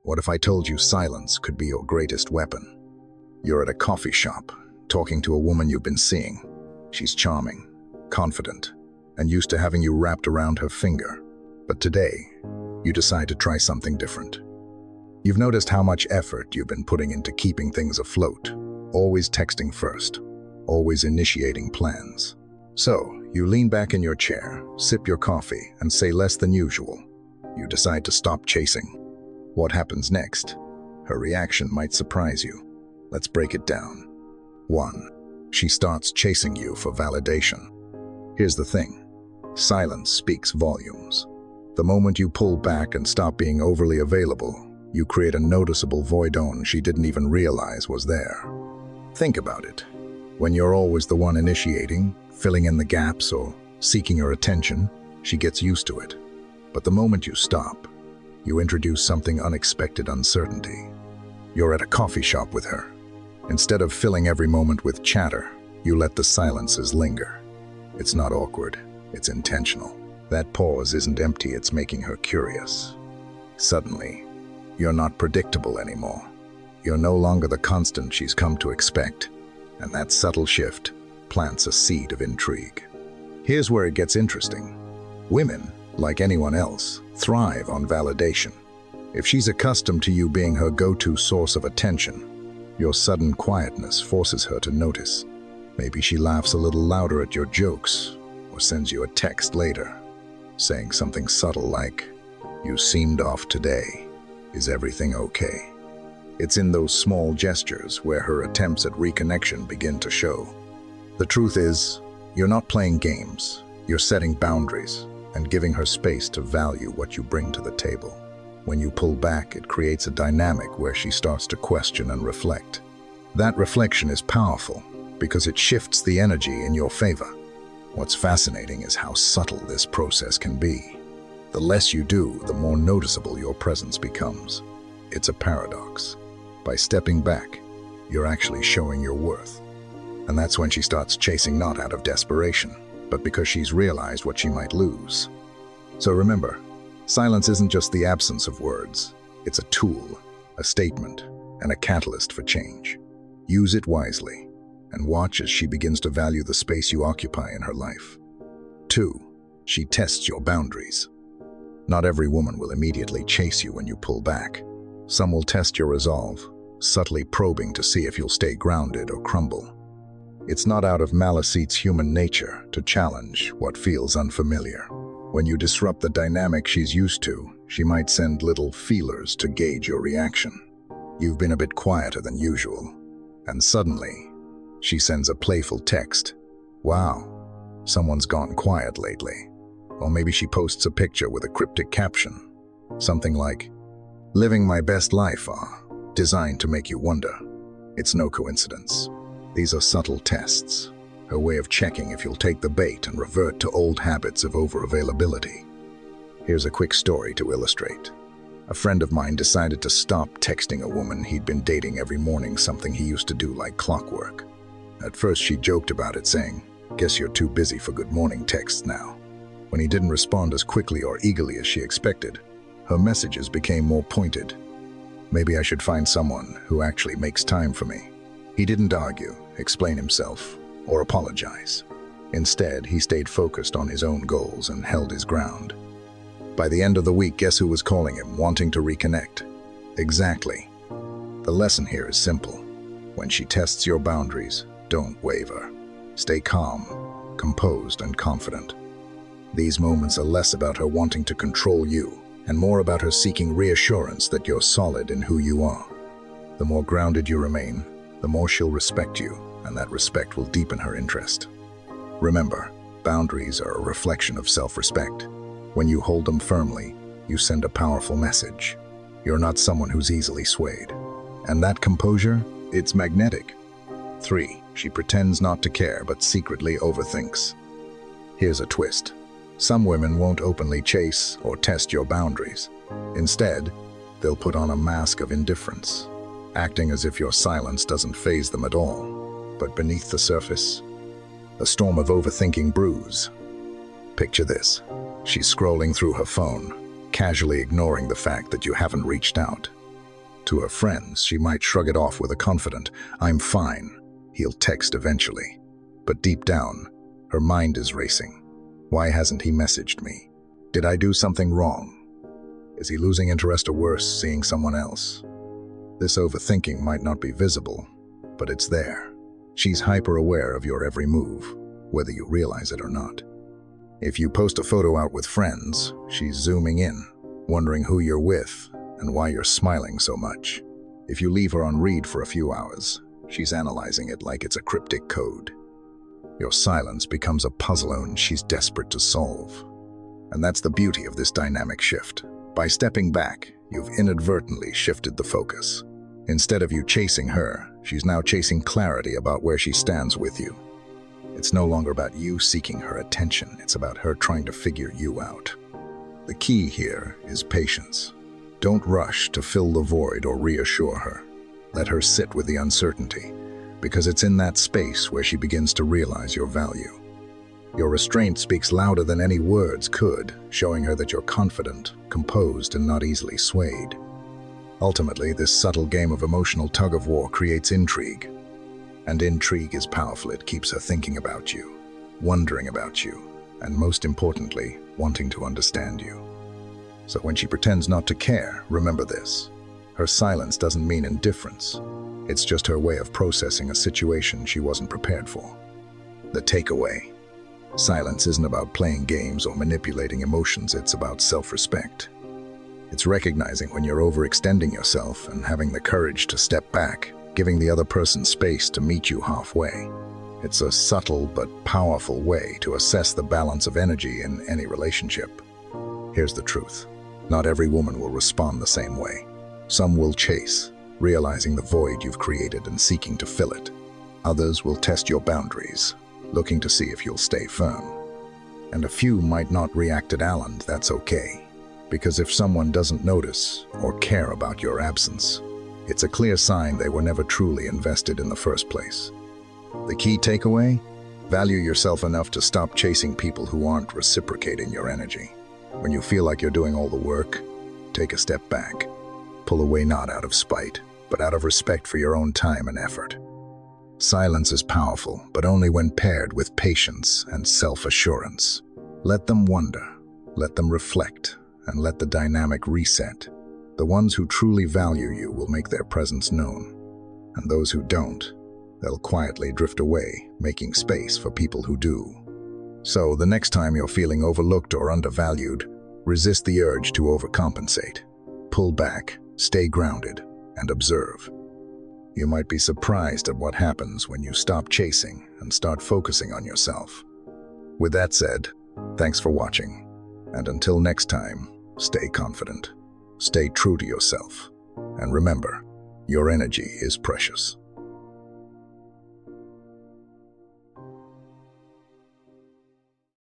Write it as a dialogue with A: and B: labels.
A: What if I told you silence could be your greatest weapon? You're at a coffee shop, talking to a woman you've been seeing. She's charming, confident, and used to having you wrapped around her finger. But today, you decide to try something different. You've noticed how much effort you've been putting into keeping things afloat, always texting first, always initiating plans. So, you lean back in your chair, sip your coffee, and say less than usual. You decide to stop chasing. What happens next? Her reaction might surprise you. Let's break it down. 1. She starts chasing you for validation. Here's the thing. Silence speaks volumes. The moment you pull back and stop being overly available, you create a noticeable void she didn't even realize was there. Think about it. When you're always the one initiating, filling in the gaps, or seeking her attention, she gets used to it. But the moment you stop, you introduce something unexpected: uncertainty. You're at a coffee shop with her. Instead of filling every moment with chatter, you let the silences linger. It's not awkward, it's intentional. That pause isn't empty, it's making her curious. Suddenly, you're not predictable anymore. You're no longer the constant she's come to expect, and that subtle shift plants a seed of intrigue. Here's where it gets interesting. Women, like anyone else, thrive on validation. If she's accustomed to you being her go-to source of attention, your sudden quietness forces her to notice. Maybe she laughs a little louder at your jokes, or sends you a text later, saying something subtle like, "You seemed off today. Is everything okay?" It's in those small gestures where her attempts at reconnection begin to show. The truth is, you're not playing games. You're setting boundaries and giving her space to value what you bring to the table. When you pull back, it creates a dynamic where she starts to question and reflect. That reflection is powerful because it shifts the energy in your favor. What's fascinating is how subtle this process can be. The less you do, the more noticeable your presence becomes. It's a paradox. By stepping back, you're actually showing your worth. And that's when she starts chasing, not out of desperation, but because she's realized what she might lose. So remember, silence isn't just the absence of words. It's a tool, a statement, and a catalyst for change. Use it wisely, and watch as she begins to value the space you occupy in her life. 2. She tests your boundaries. Not every woman will immediately chase you when you pull back. Some will test your resolve, subtly probing to see if you'll stay grounded or crumble. It's not out of malice, it's human nature to challenge what feels unfamiliar. When you disrupt the dynamic she's used to, she might send little feelers to gauge your reaction. You've been a bit quieter than usual, and suddenly, she sends a playful text. "Wow, someone's gone quiet lately." Or maybe she posts a picture with a cryptic caption. Something like, "Living my best life," designed to make you wonder. It's no coincidence. These are subtle tests, her way of checking if you'll take the bait and revert to old habits of over-availability. Here's a quick story to illustrate. A friend of mine decided to stop texting a woman he'd been dating every morning, something he used to do like clockwork. At first she joked about it, saying, "Guess you're too busy for good morning texts now." When he didn't respond as quickly or eagerly as she expected, her messages became more pointed. "Maybe I should find someone who actually makes time for me." He didn't argue, explain himself, or apologize. Instead, he stayed focused on his own goals and held his ground. By the end of the week, guess who was calling him, wanting to reconnect? Exactly. The lesson here is simple. When she tests your boundaries, don't waver. Stay calm, composed, and confident. These moments are less about her wanting to control you, and more about her seeking reassurance that you're solid in who you are. The more grounded you remain, the more she'll respect you, and that respect will deepen her interest. Remember, boundaries are a reflection of self-respect. When you hold them firmly, you send a powerful message. You're not someone who's easily swayed. And that composure, it's magnetic. 3. She pretends not to care, but secretly overthinks. Here's a twist. Some women won't openly chase or test your boundaries. Instead, they'll put on a mask of indifference, acting as if your silence doesn't faze them at all. But beneath the surface, a storm of overthinking brews. Picture this. She's scrolling through her phone, casually ignoring the fact that you haven't reached out. To her friends, she might shrug it off with a confident, "I'm fine. He'll text eventually." But deep down, her mind is racing. Why hasn't he messaged me? Did I do something wrong? Is he losing interest or worse, seeing someone else? This overthinking might not be visible, but it's there. She's hyper-aware of your every move, whether you realize it or not. If you post a photo out with friends, she's zooming in, wondering who you're with and why you're smiling so much. If you leave her on read for a few hours, she's analyzing it like it's a cryptic code. Your silence becomes a puzzle she's desperate to solve. And that's the beauty of this dynamic shift. By stepping back, you've inadvertently shifted the focus. Instead of you chasing her, she's now chasing clarity about where she stands with you. It's no longer about you seeking her attention, it's about her trying to figure you out. The key here is patience. Don't rush to fill the void or reassure her. Let her sit with the uncertainty, because it's in that space where she begins to realize your value. Your restraint speaks louder than any words could, showing her that you're confident, composed, and not easily swayed. Ultimately, this subtle game of emotional tug-of-war creates intrigue. And intrigue is powerful. It keeps her thinking about you, wondering about you, and most importantly, wanting to understand you. So when she pretends not to care, remember this. Her silence doesn't mean indifference. It's just her way of processing a situation she wasn't prepared for. The takeaway. Silence isn't about playing games or manipulating emotions, it's about self-respect. It's recognizing when you're overextending yourself and having the courage to step back, giving the other person space to meet you halfway. It's a subtle but powerful way to assess the balance of energy in any relationship. Here's the truth. Not every woman will respond the same way. Some will chase, realizing the void you've created and seeking to fill it. Others will test your boundaries, looking to see if you'll stay firm. And a few might not react at all, and that's okay. Because if someone doesn't notice or care about your absence, it's a clear sign they were never truly invested in the first place. The key takeaway? Value yourself enough to stop chasing people who aren't reciprocating your energy. When you feel like you're doing all the work, take a step back. Pull away not out of spite, but out of respect for your own time and effort. Silence is powerful, but only when paired with patience and self-assurance. Let them wonder, let them reflect, and let the dynamic reset. The ones who truly value you will make their presence known, and those who don't, they'll quietly drift away, making space for people who do. So, the next time you're feeling overlooked or undervalued, resist the urge to overcompensate. Pull back, stay grounded, and observe. You might be surprised at what happens when you stop chasing and start focusing on yourself. With that said, thanks for watching, and until next time, stay confident, stay true to yourself, and remember, your energy is precious.